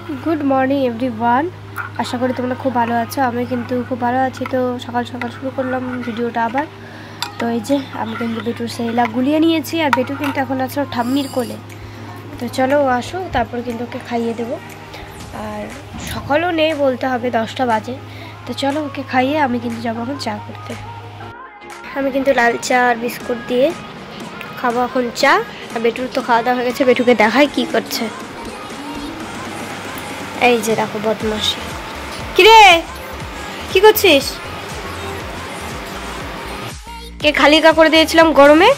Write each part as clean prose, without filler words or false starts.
Good morning everyone. आशा करी তোমরা খুব ভালো আছো। আমি কিন্তু খুব ভালো আছি। তো সকাল সকাল শুরু করলাম ভিডিওটা আবার। তো এই যে আমি কিন্তু বেটুর সেলা গুলিয়ে নিয়েছি আর বেটু কিন্তু এখন আছে ঠাম্মির কোলে। তো চলো আসো, তারপর কিন্তু ওকে খাইয়ে দেবো। আর সকালও নেই বলতে হবে, 10টা বাজে। তো চলো ওকে খাইয়ে আমি কিন্তু যাবো এখন চা করতে। আমি কিন্তু লাল চা আর বিস্কুট দিয়ে খাবো এখন চা। আর বেটুর তো খাওয়া দাওয়া হয়ে গেছে। বেটুকে দেখাই কি করছে। এই যে দেখো বদমাশি। কিরে কি করছিস? কে খালিকা করে দিয়েছিলাম গরমে,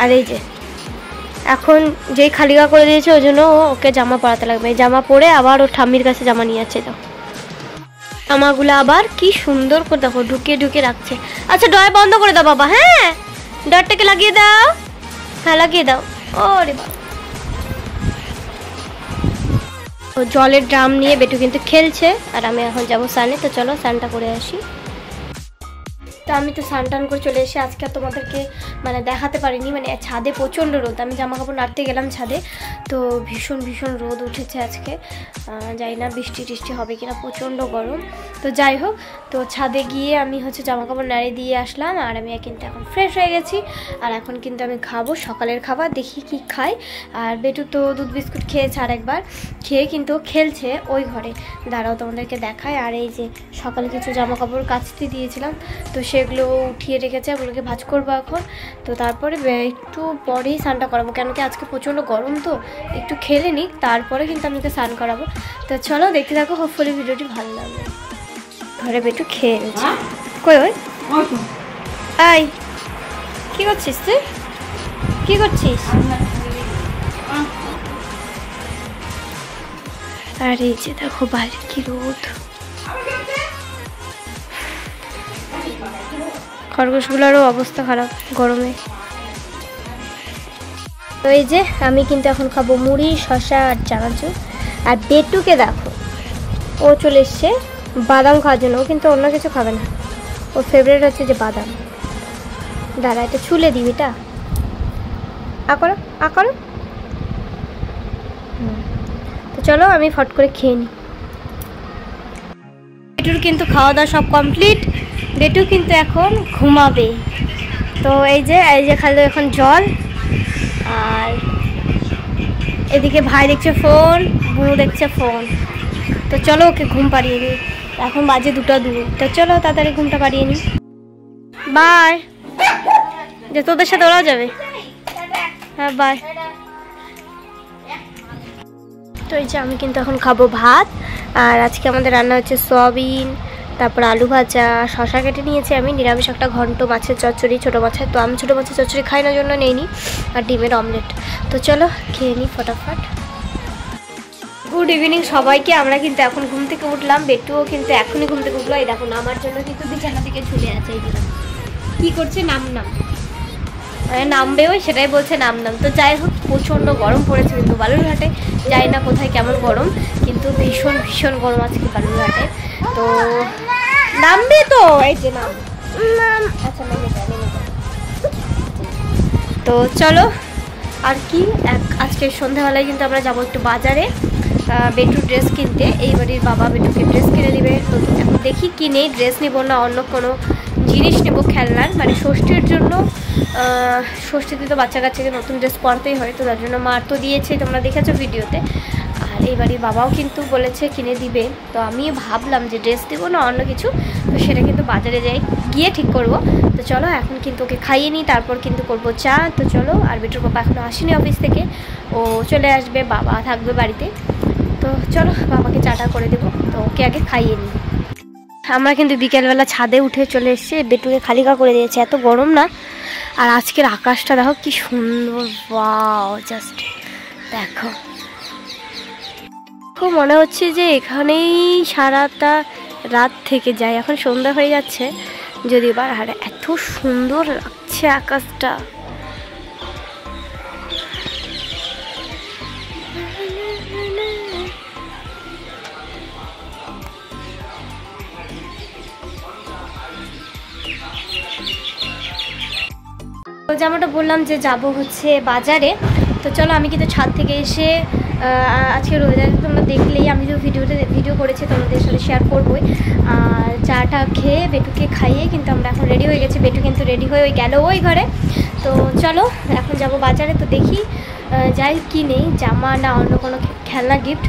আর এই যে এখন যেই খালিকা করে দিয়েছে ওই জন্য ওকে জামা পরাতে লাগবে। জামা পরে আবার ওর ঠাম্মির কাছে জামা নিয়ে যাচ্ছে। তো জামাগুলো আবার কি সুন্দর করে দেখো ঢুকিয়ে ঢুকিয়ে রাখছে। আচ্ছা ডয় বন্ধ করে দাও বাবা। হ্যাঁ ডরটাকে লাগিয়ে দাও। হ্যাঁ লাগিয়ে দাও। ওরে বাবা, জলের ড্রাম নিয়ে বেটু কিন্তু খেলছে আর আমি এখন যাবো স্নানে। তো চলো স্নানটা করে আসি। তো আমি তো স্নান টান করে চলে এসে আজকে তোমাদেরকে মানে দেখাতে পারিনি, মানে ছাদে প্রচণ্ড রোদ। আমি জামা কাপড় নাড়তে গেলাম ছাদে, তো ভীষণ ভীষণ রোদ উঠেছে আজকে। জানি না বৃষ্টি টিষ্টি হবে কিনা, প্রচণ্ড গরম। তো যাই হোক, তো ছাদে গিয়ে আমি হচ্ছে জামা কাপড় নাড়ে দিয়ে আসলাম আর আমি কিন্তু এখন ফ্রেশ হয়ে গেছি। আর এখন কিন্তু আমি খাবো সকালের খাবার, দেখি কি খাই। আর বেটু তো দুধ বিস্কুট খেয়েছে আরেকবার, খেয়ে কিন্তু খেলছে ওই ঘরে। দাঁড়াও তোমাদেরকে দেখায়। আর এই যে সকালে কিছু জামা কাপড় কাচতে দিয়েছিলাম, তো সেগুলো উঠিয়ে রেখেছে, ওগুলোকে ভাঁজ করবো এখন। তো তারপরে একটু পরেই স্নানটা করাবো, কেন কি আজকে প্রচণ্ড গরম। তো একটু খেলে নিক, তারপরে কিন্তু আমি ওকে স্নান করাবো। তো চলো দেখতে থাকো, হোপফুলি ভিডিওটি ভালো লাগবে। ঘরে বেটু খেলছে। কই ওই আই, কি করছিস তুই? কি করছিস? আর এই যে দেখো বাইরে কি রোদ। খরগোশগুলোরও অবস্থা খারাপ গরমে। তো এই যে আমি কিন্তু এখন খাবো মুড়ি, শসা আর চানাচুর। আর বেটুকে দেখো, ও চলে এসছে বাদাম খাওয়ার জন্য। ও কিন্তু অন্য কিছু খাবে না, ওর ফেভারিট হচ্ছে যে বাদাম। দাঁড়া এটা ছুলে দিবি, এটা করো করো। তো চলো আমি ফট করে খেয়ে নিই। বেটুর কিন্তু খাওয়া দাওয়া সব কমপ্লিট। বেটু কিন্তু এখন ঘুমাবে। তো এই যে খালি এখন জল। আর এদিকে ভাই দেখছে ফোন, বুনু দেখছে ফোন। তো চলো ওকে ঘুম পাড়িয়ে দিই। এখন বাজে 2টা 2। তো চলো তাড়াতাড়ি ঘুমটা পাড়িয়ে নিই। বাই। যে তোদের সাথে ওরাও যাবে। হ্যাঁ বাই। তো এই যে আমি কিন্তু এখন খাবো ভাত। আর আজকে আমাদের রান্না হচ্ছে সয়াবিন, তারপর আলু ভাজা, শশা কেটে নিয়েছি আমি, নিরামিষ একটা ঘন্ট, মাছের চচ্চড়ি ছোটো মাছের। তো আমি ছোটো মাছের চচ্চড়ি খাই না জন্য নেইনি, আর ডিমের অমলেট। তো চলো খেয়ে নিই ফটাফট। গুড ইভিনিং সবাইকে। আমরা কিন্তু এখন ঘুম থেকে উঠলাম। বেটুও কিন্তু এখনই ঘুম থেকে উঠলো। এই দেখুন আমার জন্য কিন্তু বিছানা থেকে ঝুলে আছে। এই দিলাম কি করছে, নাম নামবেও, সেটাই বলছে নাম। তো যাই হোক, প্রচণ্ড গরম পড়েছে কিন্তু বালুরঘাটে। যাই না কোথায় কেমন গরম, কিন্তু ভীষণ ভীষণ গরম আজকে বালুরঘাটে। তো নামবে তো, এই যে নাম। আচ্ছা তো চলো আর কি, আজকে সন্ধ্যাবেলায় কিন্তু আমরা যাবো একটু বাজারে বেটুর ড্রেস কিনতে। এই বাড়ির বাবা বেটুকে ড্রেস কিনে দিবে নতুন। এখন দেখি কি নেই, ড্রেস নেবো না অন্য কোনো জিনিস নেবো খেলনার, মানে ষষ্ঠীর জন্য। ষষ্ঠীতে তো বাচ্চা কাচ্চাকে নতুন ড্রেস পরতেই হয়, তো তার জন্য মার তো দিয়েছে, তোমরা দেখেছো ভিডিওতে। আর এই বাড়ির বাবাও কিন্তু বলেছে কিনে দিবে। তো আমি ভাবলাম যে ড্রেস দেবো না অন্য কিছু, তো সেটা কিন্তু বাজারে গিয়ে ঠিক করব। তো চলো এখন কিন্তু ওকে খাইয়ে নিই, তারপর কিন্তু করবো চা। তো চলো। আর বেটুর বাবা এখনও আসেনি অফিস থেকে, ও চলে আসবে, বাবা থাকবে বাড়িতে। তো চলো বাবাকে চাটা করে দেবো। তো ওকে আগে খাইয়ে নিই। আমরা কিন্তু বিকেলবেলা ছাদে উঠে চলে এসেছি। বেটুকে খালিকা করে দিয়েছে, এত গরম না। আর আজকের আকাশটা দেখো কি সুন্দর, ওয়াও জাস্ট দেখো। খুব মনে হচ্ছে যে এখানেই সারাটা রাত থেকে যায়। এখন সন্ধ্যা হয়ে যাচ্ছে যদিও বা, আর এত সুন্দর লাগছে আকাশটা। জামাটা বললাম যে যাব হচ্ছে বাজারে। তো চলো আমি কিন্তু ছাদ থেকে এসে আজকে ওয়েদার তোমরা দেখলেই, আমি যে ভিডিও করেছি তোমাদের সাথে শেয়ার করবোই। আর চাটা খেয়ে বেটুকে খাইয়ে কিন্তু আমরা এখন রেডি হয়ে গেছি। বেটু কিন্তু রেডি হয়ে গেল ওই ঘরে। তো চলো এখন যাব বাজারে, তো দেখি যাই কি নেই, জামা না অন্য কোনো খেলনা গিফট।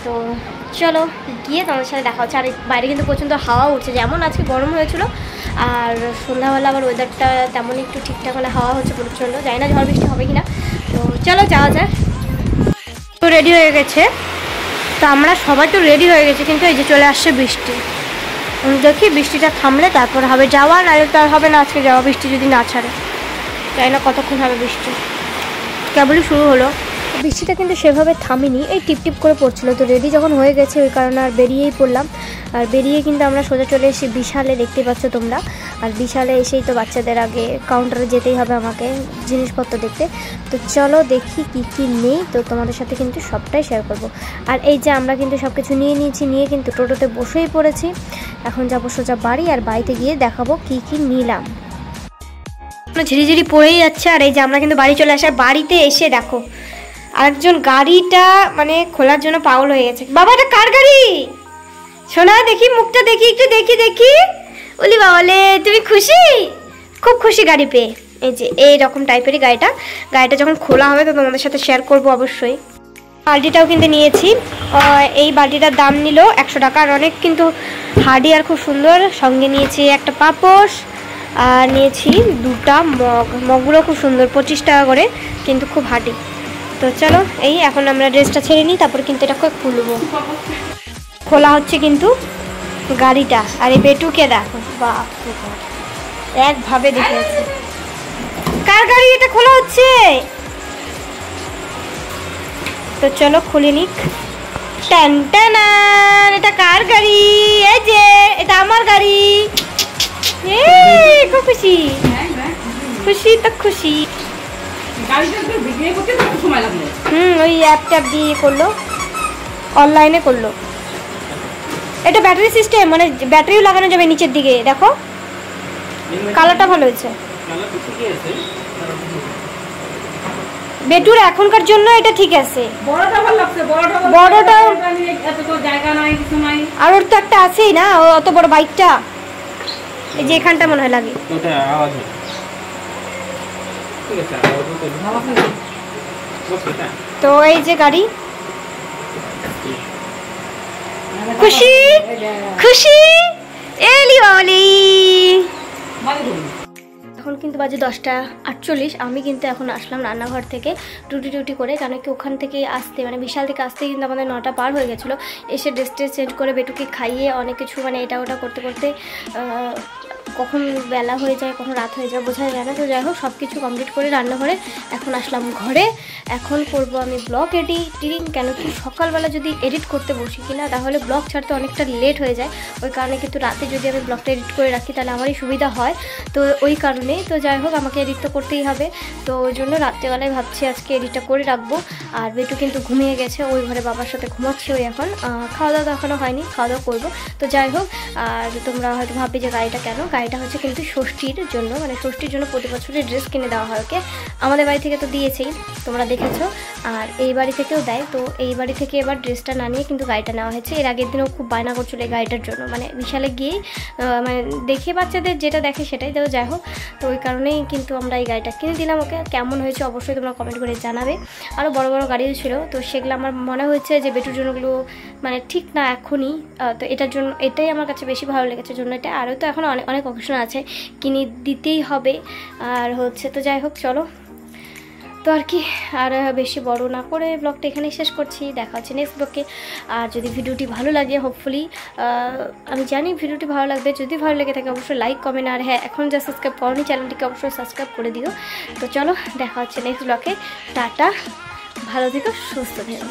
তো চলো গিয়ে তোমাদের সাথে দেখা হচ্ছে। আর বাইরে কিন্তু প্রচণ্ড হাওয়া উঠছে, যেমন আজকে গরম হয়েছিল আর সন্ধ্যাবেলা আবার ওয়েদারটা তেমন একটু ঠিকঠাক মানে হাওয়া হচ্ছে প্রচণ্ড, জানি না ঝড় বৃষ্টি হবে কিনা। তো চলো যাওয়া যাক। তো রেডি হয়ে গেছে, তো আমরা সবাই তো রেডি হয়ে গেছি, কিন্তু এই যে চলে আসছে বৃষ্টি। দেখি বৃষ্টিটা থামলে তারপর হবে যাওয়া, নাহলে তো আর হবে না আজকে যাওয়া, বৃষ্টি যদি না ছাড়ে। জানি না কতক্ষণ হবে বৃষ্টি, কেবলই শুরু হলো। বৃষ্টিটা কিন্তু সেভাবে থামেনি, এই টিপটিপ করে পড়ছিল। তো রেডি যখন হয়ে গেছে ওই কারণে আর বেরিয়েই পড়লাম। আর বেরিয়ে কিন্তু আমরা সোজা চলে এসেছি বিশালে, দেখতে পাচ্ছ তোমরা। আর বিশালে এসেই তো বাচ্চাদের আগে কাউন্টারে যেতেই হবে আমাকে জিনিসপত্র দেখতে। তো চলো দেখি কি কি নেই, তো তোমাদের সাথে কিন্তু সবটাই শেয়ার করব। আর এই যে আমরা কিন্তু সব কিছু নিয়ে নিয়েছি, নিয়ে কিন্তু টোটোতে বসেই পড়েছি। এখন যাবো সোজা বাড়ি, আর বাড়িতে গিয়ে দেখাবো কি কি নিলাম। ঝিরিঝিরি পড়েই যাচ্ছে। আর এই যে আমরা কিন্তু বাড়ি চলে আসার, বাড়িতে এসে দেখো আরেকজন গাড়িটা মানে খোলার জন্য পাগল হয়ে গেছে। বাবা এটা কার গাড়ি? শোনা দেখি, মুখটা দেখি, একটু দেখি দেখি। বলি বাবালে তুমি খুশি? খুব খুশি গাড়ি পেয়ে। এই যে এইরকম টাইপেরই গাড়িটা যখন খোলা হবে তো তোমাদের সাথে শেয়ার করবো অবশ্যই। বালতিটাও কিন্তু নিয়েছি, এই বালতিটার দাম নিল 100 টাকা। আর অনেক কিন্তু হার্ডি আর খুব সুন্দর। সঙ্গে নিয়েছি একটা পাপোশ, আর নিয়েছি দুটা মগগুলো খুব সুন্দর, 25 টাকা করে, কিন্তু খুব হার্ডি। তো চলো এই এখন আমরা ড্রেসটা ছেড়ে নিই, তারপর কিন্তু এটা খুলবো। খোলা হচ্ছে কিন্তু গাড়িটা। আর এই বেটুকে দেখো, বাপ একভাবে দেখে আছে। কার গাড়ি এটা খোলা হচ্ছে? তো চলো খুলে নিক। টান টান, এটা কার গাড়ি? এই যে এটা আমার গাড়ি। খুব খুশি, খুশি তো খুশি। ওই অ্যাপ দিয়ে করলো, অনলাইনে করলো। এটা ব্যাটারি সিস্টেম, মানে ব্যাটারিও লাগানো যাবে নিচের দিকে। দেখো কালারটা ভালো হয়েছে। বেটুর এখনকার জন্য এটা ঠিক আছে। বড়টা আর ওর তো একটা আছেই না, অত বড় বাইকটা। এই যে এখানটা মনে হয় লাগে। তো এই যে গাড়ি, খুশি খুশি এলি বাবলি। এখন কিন্তু বাজে 10:48। আমি কিন্তু এখন আসলাম রান্নাঘর থেকে টুটি করে, কারণ কি ওখান থেকে আসতে মানে বিশাল থেকে আসতে কিন্তু আমাদের 9টা পার হয়ে গেছিলো। এসে ড্রেস চেঞ্জ করে বেটুকে খাইয়ে অনেক কিছু মানে এটা ওটা করতে করতে কখন বেলা হয়ে যায় কখন রাত হয়ে যায় বোঝা যায় না। তো যাই হোক সব কিছু কমপ্লিট করে রান্নাঘরে এখন আসলাম ঘরে। এখন করব আমি ব্লগ এডিটিং, কেন কি সকালবেলা যদি এডিট করতে বসি কিনা তাহলে ব্লগ ছাড়তে অনেকটা লেট হয়ে যায়। ওই কারণে কিন্তু রাতে যদি আমি ব্লগটা এডিট করে রাখি তাহলে আমারই সুবিধা হয়। তো ওই কারণেই তো যাই হোক আমাকে এডিট তো করতেই হবে। তো ওই জন্য রাত্রেবেলায় ভাবছি আজকে এডিটটা করে রাখবো। আর বেটু কিন্তু ঘুমিয়ে গেছে, ওই ঘরে বাবার সাথে ঘুমাচ্ছে ওই এখন। খাওয়া দাওয়া এখনও হয়নি, খাওয়া দাওয়া করবো। তো যাই হোক, আর তোমরা হয়তো ভাববে যে গাড়িটা কেন, গাড়িটা হচ্ছে কিন্তু ষষ্ঠীর জন্য, মানে ষষ্ঠীর জন্য প্রতি বছরের ড্রেস কিনে দেওয়া হয় ওকে। আমাদের বাড়ি থেকে তো দিয়েছেই, তোমরা দেখেছো, আর এই বাড়ি থেকেও দেয়। তো এই বাড়ি থেকে এবার ড্রেসটা না নিয়ে কিন্তু গাড়িটা নেওয়া হয়েছে। এর আগের দিনও খুব বায়না করছিল এই গাড়িটার জন্য, মানে বিশালে গিয়েই মানে দেখে বাচ্চাদের যেটা দেখে সেটাই। তো যাই হোক, তো ওই কারণেই কিন্তু আমরা এই গাড়িটা কিনে দিলাম ওকে। কেমন হয়েছে অবশ্যই তোমরা কমেন্ট করে জানাবে। আরও বড় বড় গাড়িও ছিল, তো সেগুলো আমার মনে হচ্ছে যে বেটুর জন্যগুলো মানে ঠিক না এখনই। তো এটার জন্য এটাই আমার কাছে বেশি ভালো লেগেছে জন্য এটা। আরও তো এখন অনেক অনেক অকেশন আছে, কিনে দিতেই হবে। আর হচ্ছে তো যাই হোক চলো, তো আর কি আর বেশি বড় না করে ব্লগটা এখানেই শেষ করছি। দেখা হচ্ছে নেক্সট ব্লগে। আর যদি ভিডিওটি ভালো লাগে, হোপফুলি আমি জানি ভিডিওটি ভালো লাগবে, যদি ভালো লেগে থাকে অবশ্যই লাইক কমেন্ট, আর হ্যাঁ এখন যা সাবস্ক্রাইব করনি চ্যানেলটিকে অবশ্যই সাবস্ক্রাইব করে দিও। তো চলো দেখা হচ্ছে নেক্সট ব্লগে। টাটা, ভালো থেকো, সুস্থ থেকো।